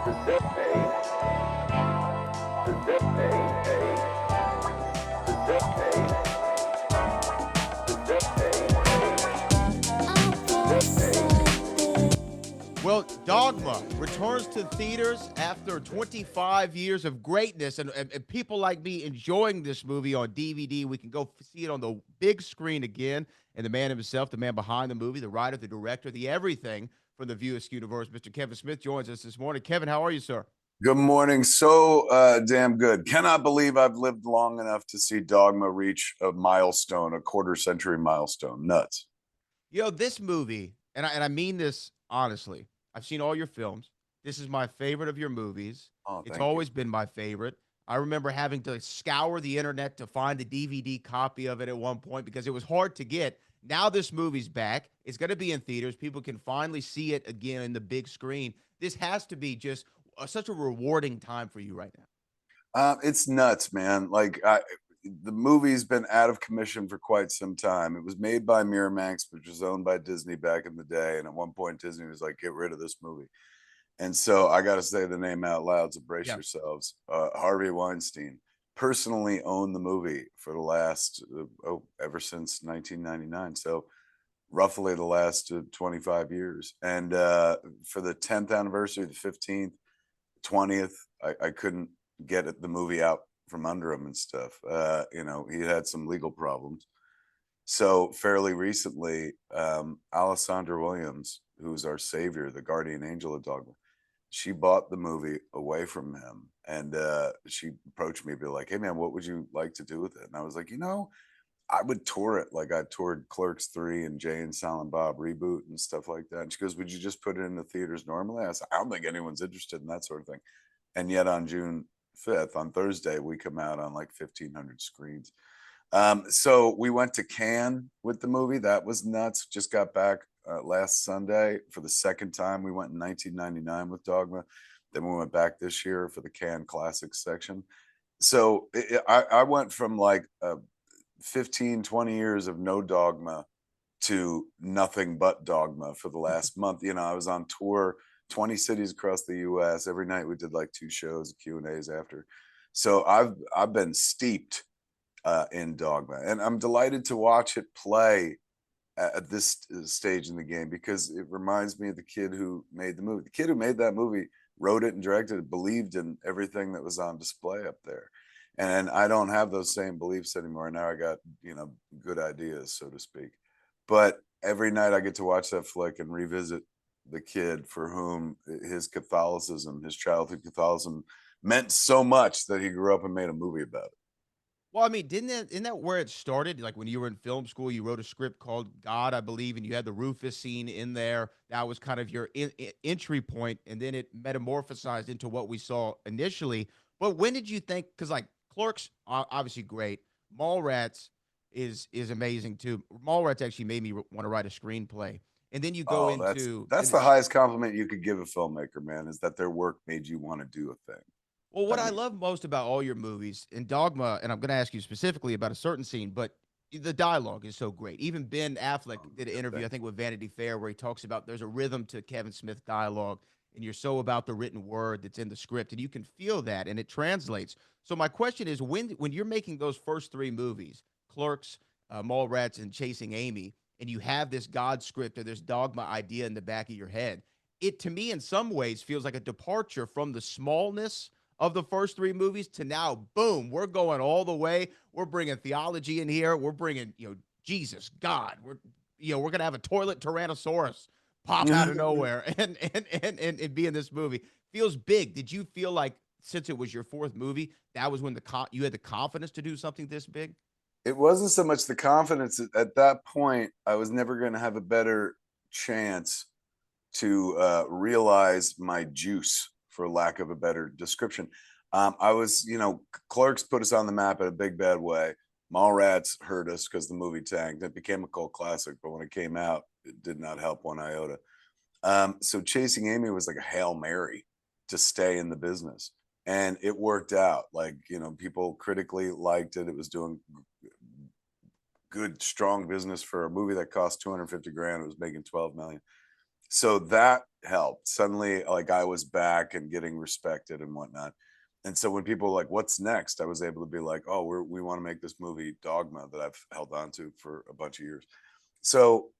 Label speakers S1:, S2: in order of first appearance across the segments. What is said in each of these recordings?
S1: Well, Dogma returns to theaters after 25 years of greatness, and people like me enjoying this movie on DVD. We can go see it on the big screen again. And the man himself, the man behind the movie, the writer, the director, the everything from the View Askewniverse, Mr. Kevin Smith joins us this morning. Kevin, how are you, sir?
S2: Good morning. So damn good. Cannot believe I've lived long enough to see Dogma reach a milestone, a quarter century milestone. Nuts.
S1: This movie, and I mean this honestly, I've seen all your films. This is my favorite of your movies.
S2: Oh,
S1: It's
S2: thank you.
S1: always been my favorite. I remember having to scour the internet to find a DVD copy of it at one point because it was hard to get. Now this movie's back. It's going to be in theaters. People can finally see it again in the big screen. This has to be just such a rewarding time for you right now.
S2: It's nuts, man. The movie's been out of commission for quite some time. It was made by Miramax, which was owned by Disney back in the day. And at one point, Disney was like, get rid of this movie. And so I got to say the name out loud, so brace
S1: Yeah.
S2: yourselves. Harvey Weinstein personally owned the movie for the last, ever since 1999. So roughly the last 25 years. And for the 10th anniversary, the 15th, 20th, I couldn't get the movie out from under him and stuff. He had some legal problems. So fairly recently, Alessandra Williams, who's our savior, the guardian angel of Dogma, she bought the movie away from him, and she approached me, be like, "Hey man, what would you like to do with it?" And I was like, I would tour it like I toured Clerks 3 and Jay and Silent Bob Reboot and stuff like that. And she goes, "Would you just put it in the theaters normally?" I said, "I don't think anyone's interested in that sort of thing." And yet on June 5th, on Thursday, we come out on like 1,500 screens. So we went to Cannes with the movie. That was nuts. Just got back last Sunday for the second time. We went in 1999 with Dogma. Then we went back this year for the Cannes Classics section. So I went from like 15, 20 years of no Dogma to nothing but Dogma for the last month. I was on tour, 20 cities across the US. Every night we did like 2 shows, Q&As after. So I've been steeped in Dogma, and I'm delighted to watch it play at this stage in the game, because it reminds me of the kid who made the movie. The kid who made that movie wrote it and directed it, believed in everything that was on display up there. And I don't have those same beliefs anymore. Now I got, good ideas, so to speak. But every night I get to watch that flick and revisit the kid for whom his Catholicism, his childhood Catholicism, meant so much that he grew up and made a movie about it.
S1: Well, I mean, isn't that where it started? Like when you were in film school, you wrote a script called God, I believe, and you had the Rufus scene in there. That was kind of your entry point, and then it metamorphosized into what we saw initially. But when did you think? Because like Clerks, obviously great. Mallrats is amazing too. Mallrats actually made me want to write a screenplay, and then you go
S2: Oh,
S1: into
S2: that's the highest compliment you could give a filmmaker, man, is that their work made you want to do a thing.
S1: well, what
S2: That
S1: I
S2: means
S1: love most about all your movies and Dogma, and I'm going to ask you specifically about a certain scene, but the dialogue is so great. Even Ben Affleck did an interview, I think, with Vanity Fair, where he talks about there's a rhythm to Kevin Smith dialogue, and you're so about the written word that's in the script, and you can feel that, and it translates. So my question is, when you're making those first 3 movies, Clerks, Mallrats, and Chasing Amy, and you have this God script or this Dogma idea in the back of your head, it to me in some ways feels like a departure from the smallness of the first 3 movies to now, boom, we're going all the way. We're bringing theology in here. We're bringing, Jesus, God. We're gonna have a toilet Tyrannosaurus pop out of nowhere and be in this movie. Feels big. Did you feel like since it was your 4th movie, that was when you had the confidence to do something this big?
S2: it wasn't so much the confidence. At that point, I was never going to have a better chance to realize my juice, for lack of a better description. I was, Clerks put us on the map in a big bad way. Mallrats hurt us because the movie tanked. It became a cult classic, but when it came out, it did not help one iota. So Chasing Amy was like a Hail Mary to stay in the business. And it worked out. Like, people critically liked it. It was doing good, strong business for a movie that cost 250 grand. It was making 12 million. So that helped. Suddenly, like I was back and getting respected and whatnot. And so when people were like, "What's next?" I was able to be like, "Oh, we want to make this movie Dogma that I've held on to for a bunch of years." So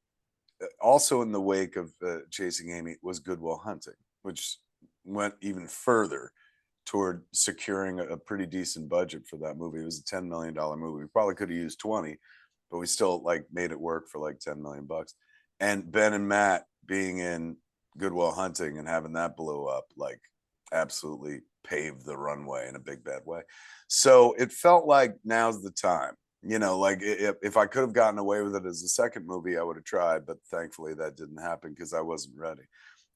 S2: also in the wake of Chasing Amy was Good Will Hunting, which went even further toward securing a pretty decent budget for that movie. It was a $10 million movie. We probably could have used 20, but we still like made it work for like 10 million bucks. And Ben and Matt being in Good Will Hunting and having that blow up, like absolutely paved the runway in a big bad way. So it felt like now's the time. You know, like if I could have gotten away with it as a second movie, I would have tried, but thankfully that didn't happen because I wasn't ready.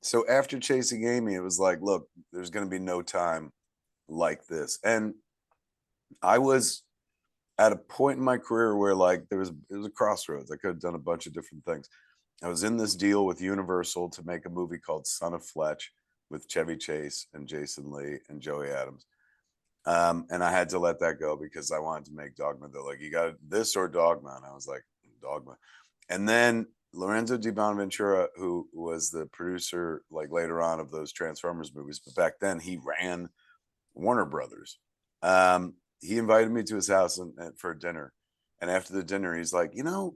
S2: So after Chasing Amy, it was like, look, there's going to be no time like this. And I was at a point in my career where like it was a crossroads. I could have done a bunch of different things. I was in this deal with Universal to make a movie called Son of Fletch with Chevy Chase and Jason Lee and Joey Adams. And I had to let that go because I wanted to make Dogma. They're like, you got this or Dogma. And I was like, Dogma. And then Lorenzo di Bonaventura, who was the producer like later on of those Transformers movies, but back then he ran Warner Brothers. He invited me to his house for a dinner. And after the dinner, he's like, you know,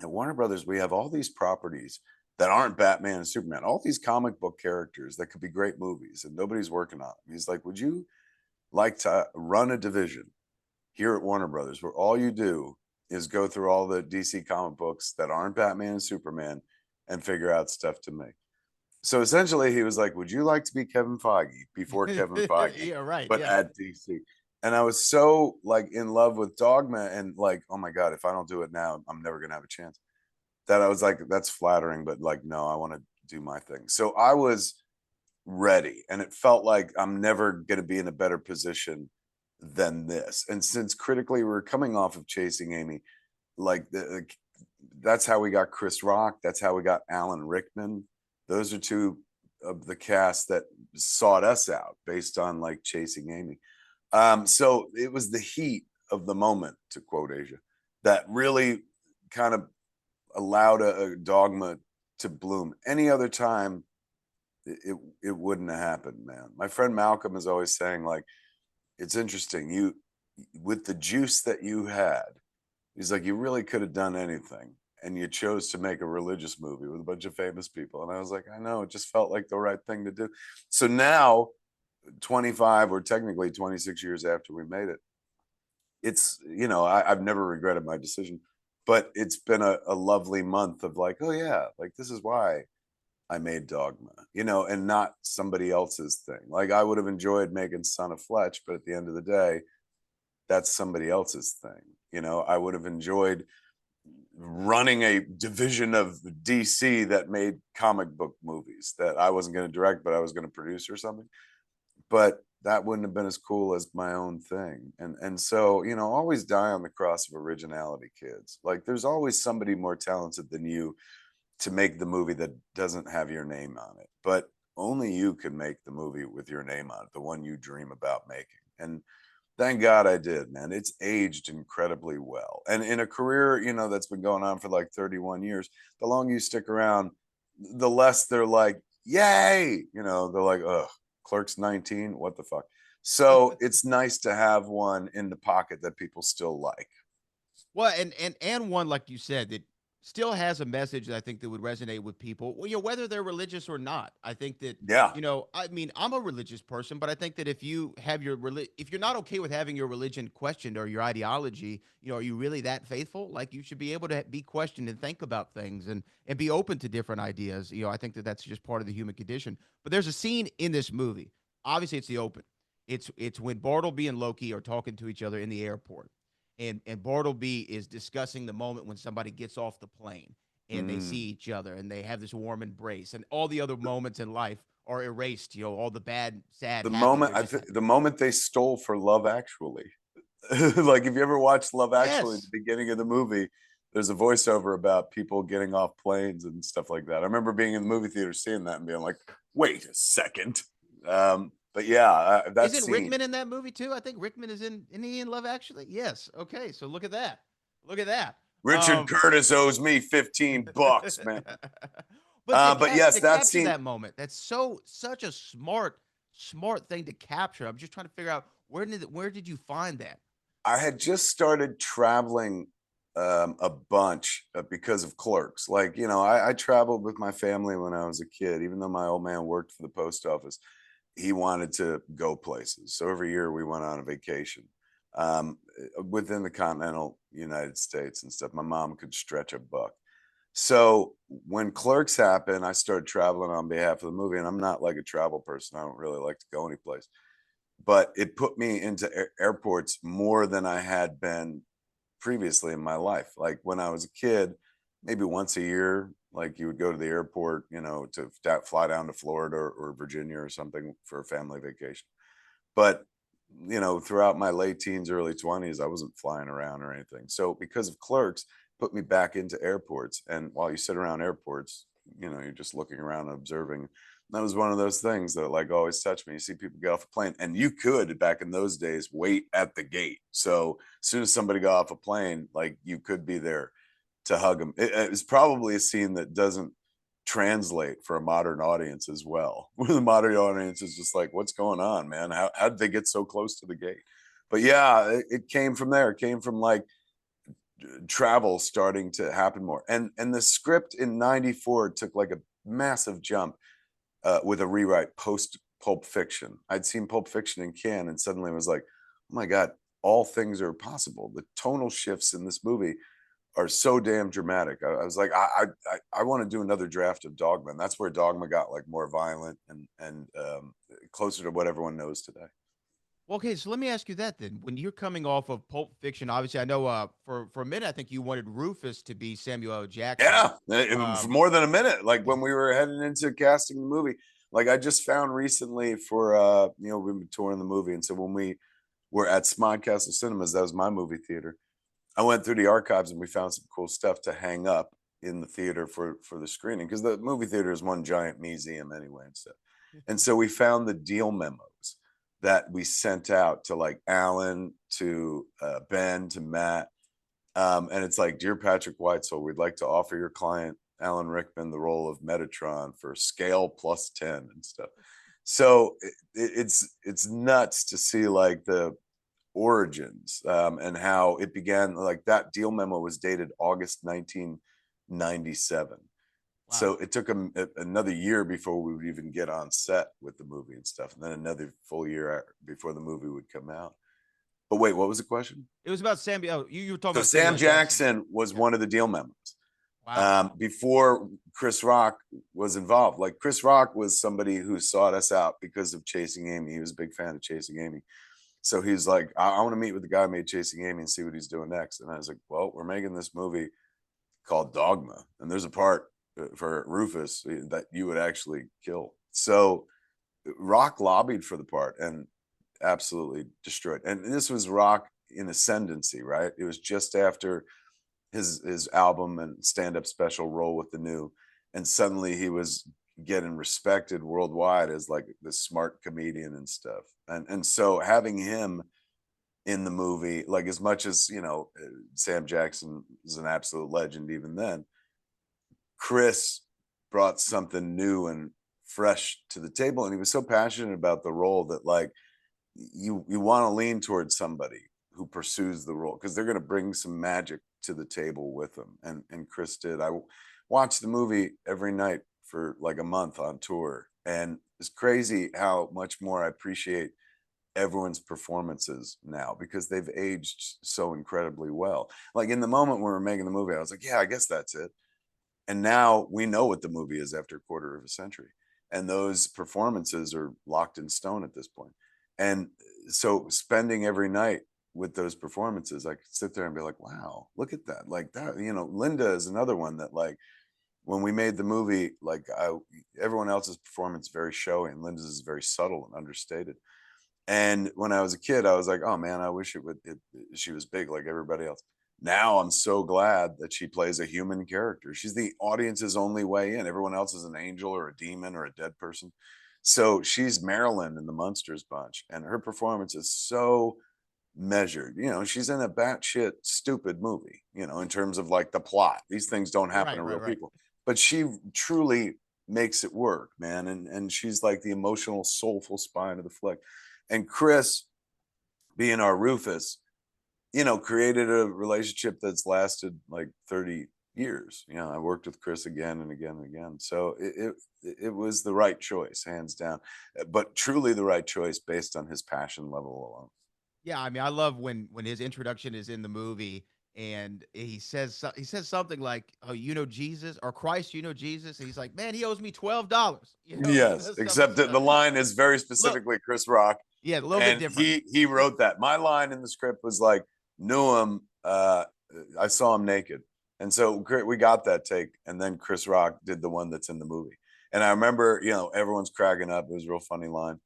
S2: at Warner Brothers, we have all these properties that aren't Batman and Superman, all these comic book characters that could be great movies, and nobody's working on them. He's like, would you like to run a division here at Warner Brothers where all you do is go through all the DC comic books that aren't Batman and Superman and figure out stuff to make? So essentially, he was like, would you like to be Kevin Feige before Kevin Feige,
S1: Yeah, right.
S2: but
S1: Yeah.
S2: at DC? And I was so like in love with Dogma and like, oh my God, if I don't do it now, I'm never going to have a chance. That I was like, that's flattering, but like, no, I want to do my thing. So I was ready. And it felt like I'm never going to be in a better position than this. And since critically we're coming off of Chasing Amy, like that's how we got Chris Rock. That's how we got Alan Rickman. Those are two of the cast that sought us out based on like Chasing Amy. So it was the heat of the moment, to quote Asia, that really kind of allowed a Dogma to bloom. Any other time, it wouldn't have happened, man. My friend Malcolm is always saying, like, it's interesting. You, with the juice that you had, he's like, you really could have done anything. And you chose to make a religious movie with a bunch of famous people. And I was like, I know, it just felt like the right thing to do. So now, 25 or technically 26 years after we made it, it's, you know, I've never regretted my decision, but it's been a lovely month of like, oh yeah, like this is why I made Dogma, you know, and not somebody else's thing. Like I would have enjoyed making Son of Fletch, but at the end of the day, that's somebody else's thing. You know, I would have enjoyed running a division of DC that made comic book movies that I wasn't going to direct, but I was going to produce or something. But that wouldn't have been as cool as my own thing. And so, you know, always die on the cross of originality, kids. Like there's always somebody more talented than you to make the movie that doesn't have your name on it. But only you can make the movie with your name on it, the one you dream about making. And thank God I did, man. It's aged incredibly well. And in a career, you know, that's been going on for like 31 years, the longer you stick around, the less they're like, yay, you know, they're like, ugh, Clerks 19, what the fuck. So it's nice to have one in the pocket that people still like.
S1: Well, and one like you said that still has a message that I think that would resonate with people. Well, you know, whether they're religious or not. I think that
S2: Yeah.
S1: you know, I mean, I'm a religious person, but I think that if you have if you're not okay with having your religion questioned or your ideology, you know, are you really that faithful? Like you should be able to be questioned and think about things and be open to different ideas. You know, I think that that's just part of the human condition. But there's a scene in this movie. Obviously, it's the open. It's when Bartleby and Loki are talking to each other in the airport and Bartleby is discussing the moment when somebody gets off the plane and they see
S2: Mm.
S1: each other and they have this warm embrace and all the other moments in life are erased, you know, all the bad, sad,
S2: The
S1: happy,
S2: moment
S1: they're just
S2: the moment they stole for Love Actually. Like if you ever watched Love Actually, the
S1: yes.
S2: beginning of the movie, there's a voiceover about people getting off planes and stuff like that. I remember being in the movie theater seeing that and being like, wait a second. But yeah, that
S1: Isn't
S2: scene.
S1: Rickman in that movie too? I think Rickman is in he in Love Actually? Yes. Okay, so look at that. Look at that.
S2: Richard
S1: Um
S2: Curtis owes me $15, man.
S1: But to
S2: But yes,
S1: to
S2: that
S1: capture
S2: scene.
S1: that moment, that's such a smart thing to capture. I'm just trying to figure out where did you find that?
S2: I had just started traveling a bunch because of Clerks. Like, you know, I traveled with my family when I was a kid. Even though my old man worked for the post office, he wanted to go places. So every year we went on a vacation within the continental United States and stuff. My mom could stretch a buck. So when Clerks happened, I started traveling on behalf of the movie. And I'm not like a travel person. I don't really like to go anyplace, but it put me into airports more than I had been previously in my life. Like when I was a kid, maybe once a year, like you would go to the airport, you know, to fly down to Florida or Virginia or something for a family vacation. But, you know, throughout my late teens, early 20s, I wasn't flying around or anything. So because of Clerks, put me back into airports. And while you sit around airports, you know, you're just looking around and observing. That was one of those things that like always touched me. You see people get off a plane, and you could back in those days wait at the gate. So as soon as somebody got off a plane, like you could be there to hug them. It's probably a scene that doesn't translate for a modern audience as well. Where the modern audience is just like, what's going on, man? How did they get so close to the gate? But yeah, it came from there. It came from like travel starting to happen more. And the script in 94 took like a massive jump with a rewrite post Pulp Fiction. I'd seen Pulp Fiction in Cannes and suddenly was like, oh my God, all things are possible. The tonal shifts in this movie are so damn dramatic. I was like, I want to do another draft of Dogma, and that's where Dogma got like more violent and closer to what everyone knows today.
S1: Well, okay, so let me ask you that then. When you're coming off of Pulp Fiction, obviously, I know for a minute, I think you wanted Rufus to be Samuel L. Jackson.
S2: Yeah, for
S1: Um,
S2: more than a minute. Like when we were heading into casting the movie, like I just found recently for you know, we've been touring the movie, and so when we were at Smod Castle Cinemas, that was my movie theater. I went through the archives and we found some cool stuff to hang up in the theater for the screening, because the movie theater is one giant museum anyway and stuff. And so we found the deal memos that we sent out to like Alan, to Ben, to Matt, and it's like, dear Patrick Whitesell, we'd like to offer your client Alan Rickman the role of Metatron for scale plus 10 and stuff. So it's nuts to see like the origins and how it began. Like that deal memo was dated August 1997.
S1: wow.
S2: So it took another year before we would even get on set with the movie and stuff, and then another full year before the movie would come out. But wait, what was the question?
S1: It was about Samuel. Oh, you were talking
S2: So
S1: about Samuel
S2: Sam
S1: L. Jackson.
S2: Jackson was
S1: Yeah.
S2: one of the deal memos
S1: Wow.
S2: before Chris Rock was involved. Like Chris Rock was somebody who sought us out because of Chasing Amy. He was a big fan of Chasing Amy. So he's like, I want to meet with the guy who made Chasing Amy and see what he's doing next. And I was like, well, we're making this movie called Dogma, and there's a part for Rufus that you would actually kill. So Rock lobbied for the part and absolutely destroyed. And this was Rock in ascendancy, right? It was just after his album and stand-up special Roll with the New, and suddenly he was getting respected worldwide as like this smart comedian and stuff. And so having him in the movie, like as much as, you know, Sam Jackson is an absolute legend even then, Chris brought something new and fresh to the table, and he was so passionate about the role that like you want to lean towards somebody who pursues the role, because they're going to bring some magic to the table with them. And Chris did. I watched the movie every night for like a month on tour, and it's crazy how much more I appreciate everyone's performances now, because they've aged so incredibly well. Like in the moment when we were making the movie, I was like, yeah, I guess that's it. And now we know what the movie is after a quarter of a century, and those performances are locked in stone at this point. And so spending every night with those performances, I could sit there and be like, wow, look at that. Like that, you know, Linda is another one that like when we made the movie, like everyone else's performance very showy, and Linda's is very subtle and understated. And when I was a kid, I was like, oh man, I wish she was big like everybody else. Now I'm so glad that she plays a human character. She's the audience's only way in. Everyone else is an angel or a demon or a dead person. So she's Marilyn in the Munsters bunch, and her performance is so measured. You know, she's in a batshit stupid movie, you know, in terms of like the plot. These things don't happen
S1: Right,
S2: to
S1: right,
S2: real
S1: right.
S2: people. but she truly makes it work, man. And she's like the emotional, soulful spine of the flick. And Chris, being our Rufus, created a relationship that's lasted like 30 years. I worked with Chris again and again and again. So it was the right choice, hands down, but truly the right choice based on his passion level alone.
S1: Yeah, I mean, I love when his introduction is in the movie and he says something like, "Oh, you know Jesus or Christ, you know Jesus," and he's like, "Man, he owes me $12." He
S2: Yes,
S1: says something
S2: except that
S1: so
S2: the line is very
S1: look,
S2: specifically Chris Rock,
S1: yeah, a little bit
S2: and
S1: different.
S2: he wrote that. My line in the script was like, "Knew him, I saw him naked," and so we got that take, and then Chris Rock did the one that's in the movie, and I remember, everyone's cracking up. It was a real funny line,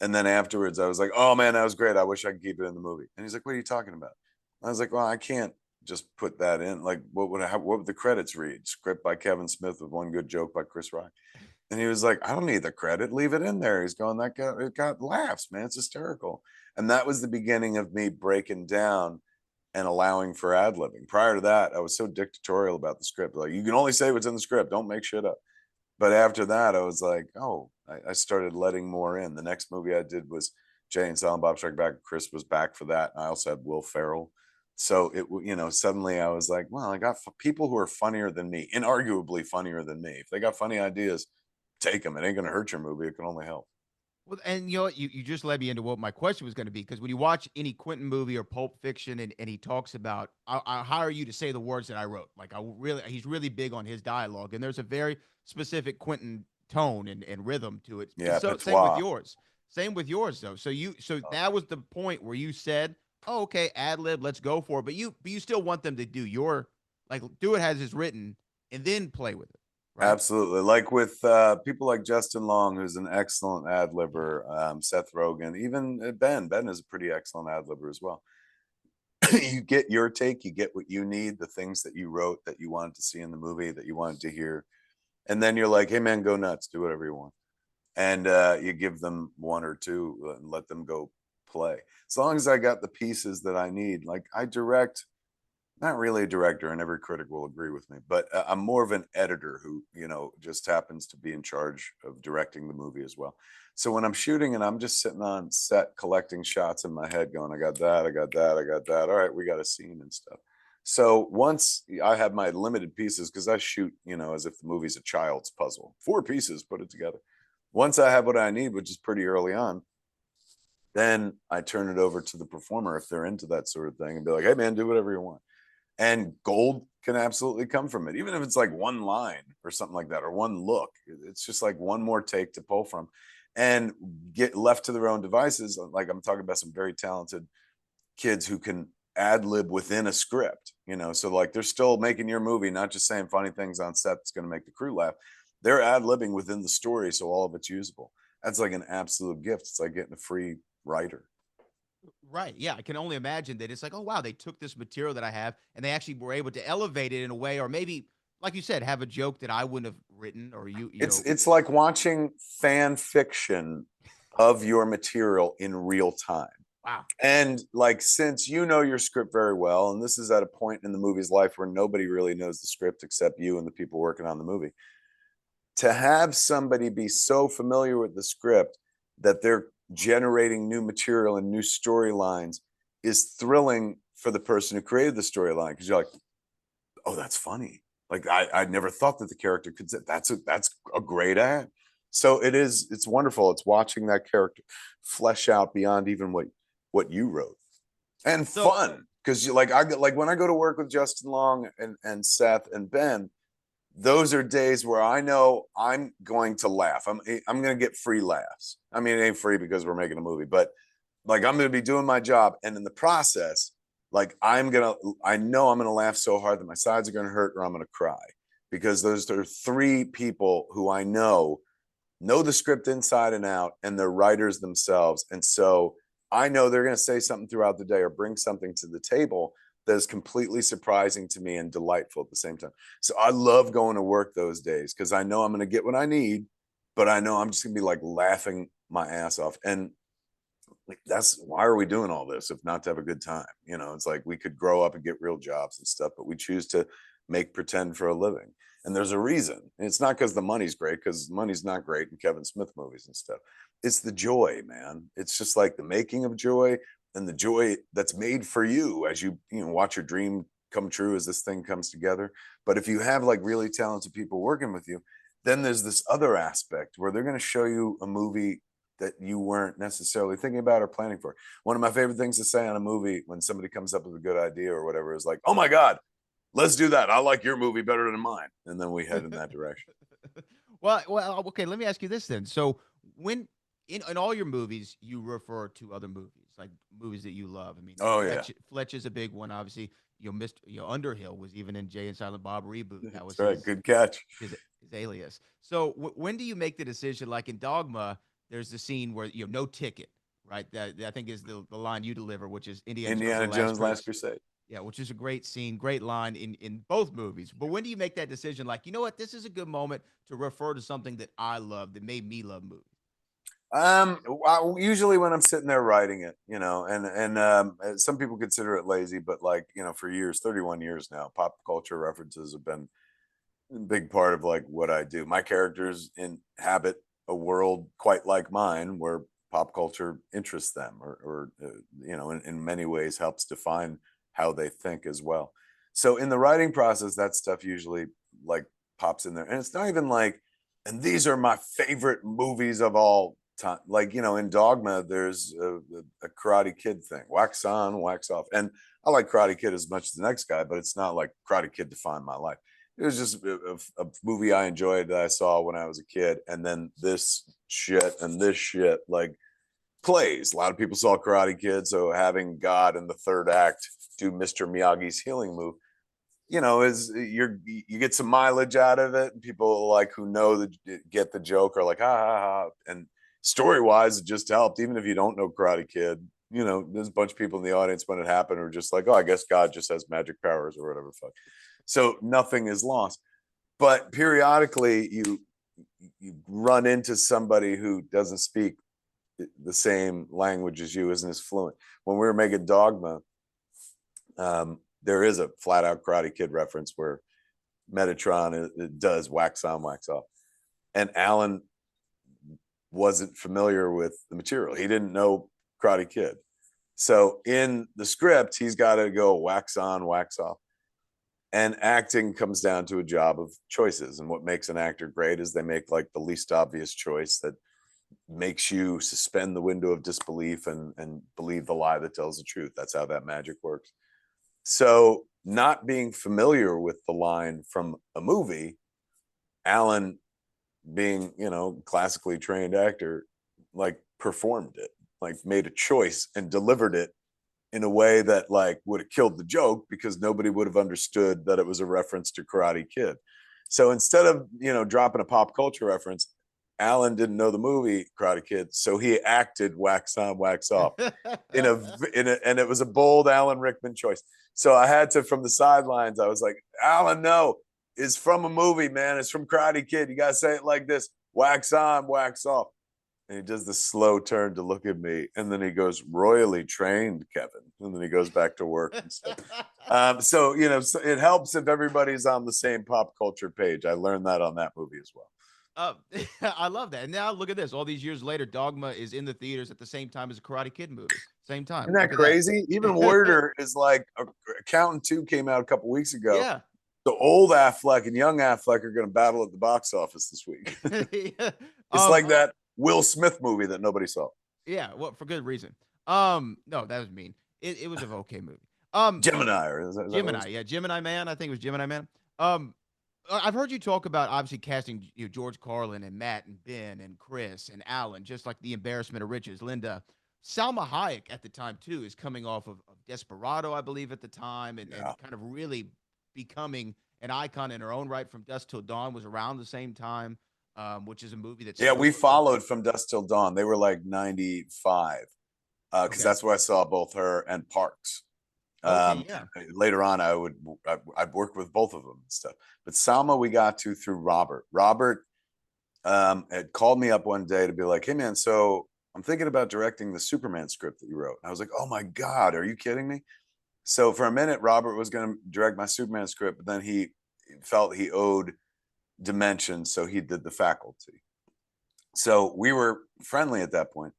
S2: and then afterwards, I was like, "Oh man, that was great. I wish I could keep it in the movie." And he's like, "What are you talking about?" I was like, "Well, I can't just put that in. Like, what would the credits read? Script by Kevin Smith with one good joke by Chris Rock." And he was like, "I don't need the credit. Leave it in there." He's going, it got laughs, man. It's hysterical. And that was the beginning of me breaking down and allowing for ad libbing. Prior to that, I was so dictatorial about the script. Like, you can only say what's in the script. Don't make shit up. But after that, I was like, oh, I started letting more in. The next movie I did was Jay and Silent Bob Strike Back. Chris was back for that. And I also had Will Ferrell. So suddenly I was like, well, I got people who are funnier than me, inarguably funnier than me. If they got funny ideas, take them. It ain't going to hurt your movie. It can only help.
S1: Well, and you know what? You just led me into what my question was going to be because when you watch any Quentin movie or Pulp Fiction and he talks about, I hire you to say the words that I wrote. Like he's really big on his dialogue, and there's a very specific Quentin tone and rhythm to it. And
S2: Yeah,
S1: so same with
S2: patois.
S1: yours. Same with yours though. So that was the point where you said, "Oh, okay, ad lib, let's go for it." But you still want them to do your like do it as it's written and then play with it, right?
S2: Absolutely. Like with people like Justin Long, who's an excellent ad
S1: Yeah.
S2: libber, Seth Rogen, even Ben. Ben is a pretty excellent ad libber as well. You get your take, you get what you need, the things that you wrote that you wanted to see in the movie, that you wanted to hear. And then you're like, hey, man, go nuts, do whatever you want. And you give them one or two and let them go play. As long as I got the pieces that I need, like I direct, not really a director, and every critic will agree with me, but I'm more of an editor who, just happens to be in charge of directing the movie as well. So when I'm shooting and I'm just sitting on set collecting shots in my head, going, I got that, I got that, I got that. All right, we got a scene and stuff. So once I have my limited pieces, because I shoot, as if the movie's a child's puzzle, 4 pieces, put it together. Once I have what I need, which is pretty early on, then I turn it over to the performer if they're into that sort of thing and be like, hey, man, do whatever you want. And gold can absolutely come from it, even if it's like one line or something like that, or one look. It's just like one more take to pull from, and get left to their own devices. Like, I'm talking about some very talented kids who can ad lib within a script, so like they're still making your movie, not just saying funny things on set that's going to make the crew laugh. They're ad libbing within the story, so all of it's usable. That's like an absolute gift. It's like getting a free writer.
S1: Right. Yeah. I can only imagine that it's like, oh wow, they took this material that I have and they actually were able to elevate it in a way, or maybe, like you said, have a joke that I wouldn't have written, or you
S2: It's
S1: know,
S2: it's like watching fan fiction of your material in real time.
S1: wow.
S2: And like, since you know your script very well, and this is at a point in the movie's life where nobody really knows the script except you and the people working on the movie, to have somebody be so familiar with the script that they're generating new material and new storylines is thrilling for the person who created the storyline, because you're like, oh, that's funny. Like, I never thought that the character could say that's a great ad. So it's wonderful. It's watching that character flesh out beyond even what you wrote, and
S1: So
S2: fun. Because you like, I get like when I go to work with Justin Long and Seth and Ben, those are days where I know I'm going to laugh. I'm going to get free laughs. I mean, it ain't free because we're making a movie, but like, I'm going to be doing my job, and in the process, like, I know I'm going to laugh so hard that my sides are going to hurt or I'm going to cry, because those are 3 people who I know the script inside and out, and they're writers themselves. And so I know they're going to say something throughout the day or bring something to the table that is completely surprising to me and delightful at the same time. So I love going to work those days, because I know I'm going to get what I need, but I know I'm just going to be like laughing my ass off. And like, that's why are we doing all this if not to have a good time? It's like we could grow up and get real jobs and stuff, but we choose to make pretend for a living. And there's a reason. And it's not because the money's great, because money's not great in Kevin Smith movies and stuff. It's the joy, man. It's just like the making of joy and the joy that's made for you as you watch your dream come true as this thing comes together. But if you have like really talented people working with you, then there's this other aspect where they're going to show you a movie that you weren't necessarily thinking about or planning for. One of my favorite things to say on a movie when somebody comes up with a good idea or whatever is like, oh my God, let's do that. I like your movie better than mine. And then we head in that direction.
S1: Well, okay. Let me ask you this then. So, when in all your movies, you refer to other movies, like movies that you love. I mean,
S2: Oh yeah,
S1: Fletch is a big one, obviously. Mr. Underhill was even in Jay and Silent Bob reboot. That was
S2: that's right. Good catch.
S1: his alias. So, when do you make the decision? Like in Dogma, there's the scene where no ticket, right? That I think is the line you deliver, which is
S2: Indiana Jones Last Crusade.
S1: Yeah, which is a great scene, great line in both movies. But when do you make that decision? Like, you know what, this is a good moment to refer to something that I love that made me love movies.
S2: Usually when I'm sitting there writing it, and some people consider it lazy, but like for years, 31 years now, pop culture references have been a big part of like what I do. My characters inhabit a world quite like mine, where pop culture interests them, or in many ways helps define how they think as well. So in the writing process, that stuff usually like pops in there, and it's not even like, and these are my favorite movies of all time. Like in Dogma, there's a Karate Kid thing, wax on, wax off, and I like Karate Kid as much as the next guy, but it's not like Karate Kid defined my life. It was just a movie I enjoyed that I saw when I was a kid, and then this shit and this shit like plays. A lot of people saw Karate Kid, so having God in the third act do Mr. Miyagi's healing move, is you get some mileage out of it, and people like who know that get the joke are like ha ha ha. And story wise, it just helped. Even if you don't know Karate Kid, there's a bunch of people in the audience when it happened are just like, oh, I guess God just has magic powers or whatever. Fuck. So nothing is lost. But periodically, you run into somebody who doesn't speak the same language as you, isn't as fluent. When we were making Dogma, there is a flat out Karate Kid reference where Metatron it does wax on, wax off. And Alan wasn't familiar with the material. He didn't know Karate Kid. So in the script, he's got to go wax on, wax off. And acting comes down to a job of choices. And what makes an actor great is they make like the least obvious choice that makes you suspend the window of disbelief and believe the lie that tells the truth. That's how that magic works. So not being familiar with the line from a movie, Alan, being classically trained actor, like performed it, like made a choice and delivered it in a way that like would have killed the joke, because nobody would have understood that it was a reference to Karate Kid. So instead of dropping a pop culture reference, Alan didn't know the movie Karate Kid, so he acted wax on, wax off and it was a bold Alan Rickman choice. So I had to, from the sidelines, I was like, Alan, no, it's from a movie, man. It's from Karate Kid. You gotta say it like this: wax on, wax off. And he does the slow turn to look at me, and then he goes, "Royally trained, Kevin." And then he goes back to work and stuff. So it helps if everybody's on the same pop culture page. I learned that on that movie as well.
S1: I love that. And now look at this. All these years later, Dogma is in the theaters at the same time as a Karate Kid movie. Same time.
S2: Isn't that crazy? Even weirder is like Accountant 2 came out a couple weeks ago.
S1: Yeah.
S2: The old Affleck and young Affleck are going to battle at the box office this week.
S1: Yeah.
S2: It's like that Will Smith movie that nobody saw.
S1: Yeah, well, for good reason. No, that was mean. It was an okay movie.
S2: Gemini, or is that
S1: Gemini, yeah, Gemini Man. I think it was Gemini Man. I've heard you talk about obviously casting George Carlin and Matt and Ben and Chris and Alan, just like the embarrassment of riches. Linda, Salma Hayek at the time too is coming off of Desperado, I believe, at the time, and kind of really becoming an icon in her own right. From Dusk Till Dawn was around the same time, which is a movie that's
S2: we followed From Dusk Till Dawn. They were like 95, because that's where I saw both her and Parks. Later on, I'd work with both of them and stuff. But Salma, we got to through Robert. Robert had called me up one day to be like, "Hey man, so I'm thinking about directing the Superman script that you wrote." And I was like, "Oh my God, are you kidding me?" So for a minute, Robert was going to direct my Superman script, but then he felt he owed dimension. So he did the faculty. So we were friendly at that point.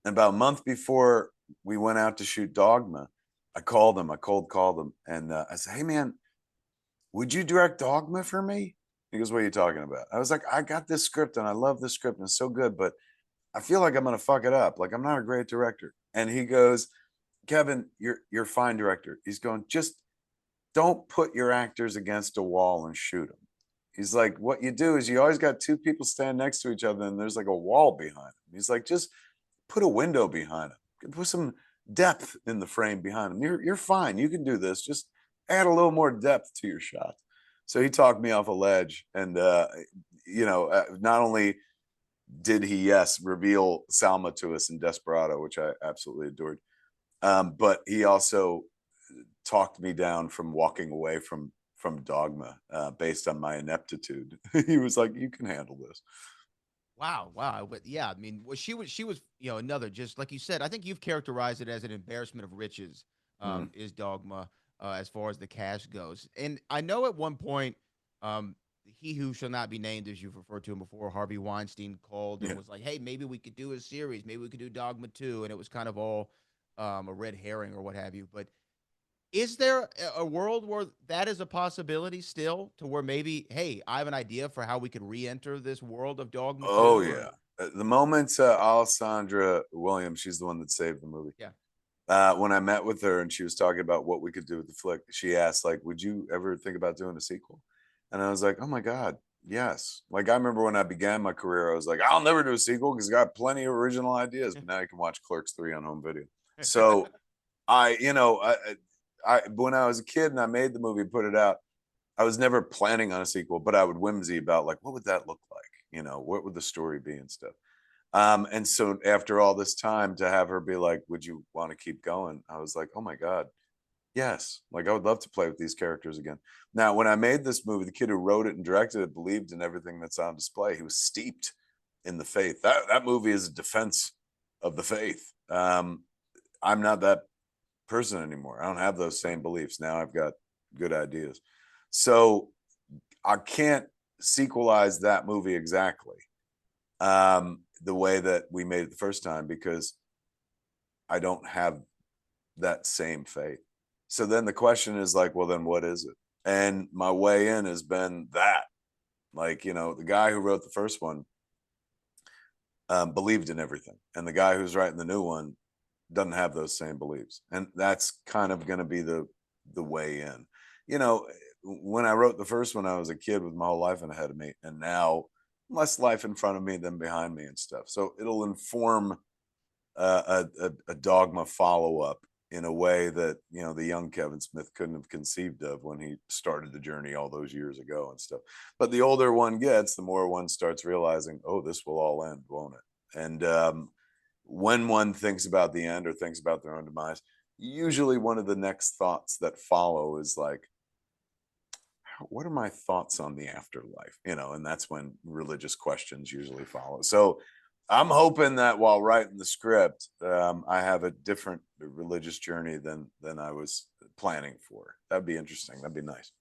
S2: And about a month before we went out to shoot Dogma, I called him. I cold called him, and I said, "Hey, man, would you direct Dogma for me?" He goes, "What are you talking about?" I was like, "I got this script, and I love this script, and it's so good, but I feel like I'm gonna fuck it up. Like I'm not a great director." And he goes, "Kevin, you're a fine director." He's going, "Just don't put your actors against a wall and shoot them." He's like, "What you do is you always got two people stand next to each other, and there's like a wall behind them." He's like, "Just put a window behind them. Put some depth in the frame behind them. You're fine. You can do this. Just add a little more depth to your shot." So he talked me off a ledge, and not only did he, yes, reveal Salma to us in Desperado, which I absolutely adored, but he also talked me down from walking away from Dogma based on my ineptitude. He was like, "You can handle this."
S1: Wow, wow. But yeah, I mean, well, she was, another, just like you said, I think you've characterized it as an embarrassment of riches,
S2: Mm,
S1: is Dogma, as far as the cast goes. And I know at one point, um, he who shall not be named, as you've referred to him before, Harvey Weinstein, called and
S2: yeah.
S1: was like, "Hey, maybe we could do a series, maybe we could do Dogma 2." And it was kind of all a red herring or what have you. But is there a world where that is a possibility still, to where maybe, hey, I have an idea for how we could re-enter this world of Dogma
S2: Oh
S1: 2, or
S2: yeah. The moment Alessandra Williams, she's the one that saved the movie.
S1: yeah.
S2: When I met with her and she was talking about what we could do with the flick, she asked, like, "Would you ever think about doing a sequel?" And I was like, "Oh my God, yes." Like, I remember when I began my career, I was like, "I'll never do a sequel because I got plenty of original ideas." But now you can watch Clerks 3 on home video. So I, you know, when I was a kid and I made the movie, put it out, I was never planning on a sequel, but I would whimsy about, like, what would that look like? What would the story be and stuff. And so after all this time, to have her be like, "Would you want to keep going?" I was like, "Oh my God, yes." Like, I would love to play with these characters again. Now, when I made this movie, the kid who wrote it and directed it believed in everything that's on display. He was steeped in the faith. That movie is a defense of the faith. I'm not that person anymore. I don't have those same beliefs. Now I've got good ideas. So I can't sequelize that movie exactly the way that we made it the first time, because I don't have that same faith. So then the question is like, well, then what is it? And my way in has been that, like, the guy who wrote the first one believed in everything, and the guy who's writing the new one doesn't have those same beliefs, and that's kind of going to be the way in. You know, when I wrote the first one, I was a kid with my whole life ahead of me, and now less life in front of me than behind me and stuff. So it'll inform a Dogma follow up in a way that the young Kevin Smith couldn't have conceived of when he started the journey all those years ago and stuff. But the older one gets, the more one starts realizing, oh, this will all end, won't it? And when one thinks about the end or thinks about their own demise, usually one of the next thoughts that follow is like, what are my thoughts on the afterlife? And that's when religious questions usually follow. So I'm hoping that while writing the script, I have a different religious journey than I was planning for. That'd be interesting. That'd be nice.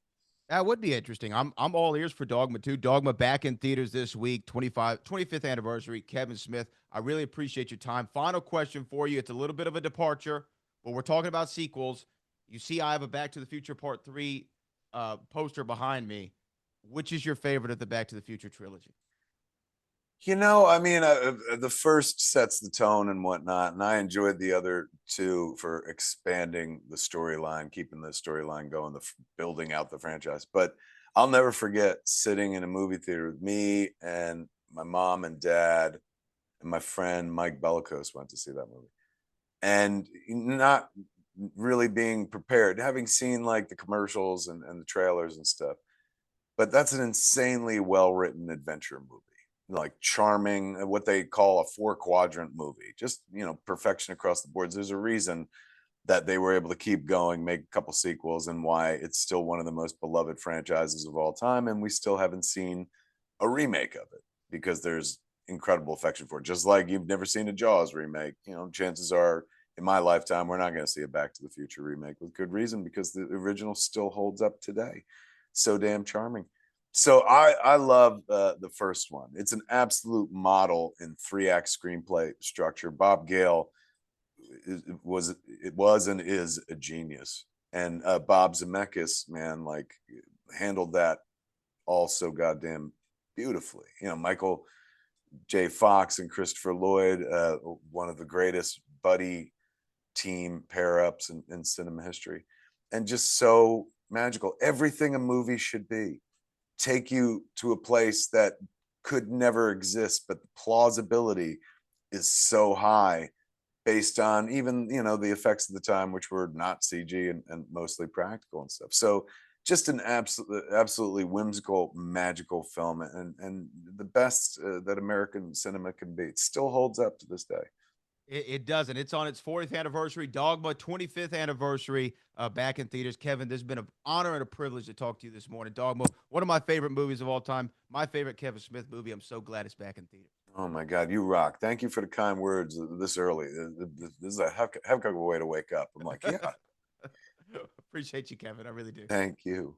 S1: That would be interesting. I'm all ears for Dogma 2. Dogma back in theaters this week, 25th anniversary. Kevin Smith, I really appreciate your time. Final question for you. It's a little bit of a departure, but we're talking about sequels. You see, I have a Back to the Future Part 3 poster behind me. Which is your favorite of the Back to the Future trilogy?
S2: I mean, the first sets the tone and whatnot, and I enjoyed the other two for expanding the storyline, keeping the storyline going, building out the franchise. But I'll never forget sitting in a movie theater with me and my mom and dad and my friend Mike Bellicose went to see that movie, and not really being prepared, having seen like the commercials and the trailers and stuff. But that's an insanely well written adventure movie, like charming, what they call a 4-quadrant movie, just perfection across the boards. There's a reason that they were able to keep going, make a couple sequels, and why it's still one of the most beloved franchises of all time, and we still haven't seen a remake of it because there's incredible affection for it. Just like you've never seen a Jaws remake, chances are in my lifetime we're not going to see a Back to the Future remake, with good reason, because the original still holds up today. So damn charming. So I love the first one. It's an absolute model in 3-act screenplay structure. Bob Gale was and is a genius, and Bob Zemeckis, man, like handled that all so goddamn beautifully. You know, Michael J. Fox and Christopher Lloyd, one of the greatest buddy team pair ups in cinema history, and just so magical. Everything a movie should be. Take you to a place that could never exist, but the plausibility is so high based on even, you know, the effects of the time, which were not CG and mostly practical and stuff. So just an absolutely whimsical, magical film, and the best that American cinema can be. It still holds up to this day.
S1: It doesn't. It's on its 40th anniversary. Dogma 25th anniversary, back in theaters. Kevin, this has been an honor and a privilege to talk to you this morning. Dogma, one of my favorite movies of all time. My favorite Kevin Smith movie. I'm so glad it's back in theaters.
S2: Oh my God, you rock! Thank you for the kind words this early. This is a heck of a way to wake up. I'm like, yeah,
S1: Appreciate you, Kevin. I really do.
S2: thank you.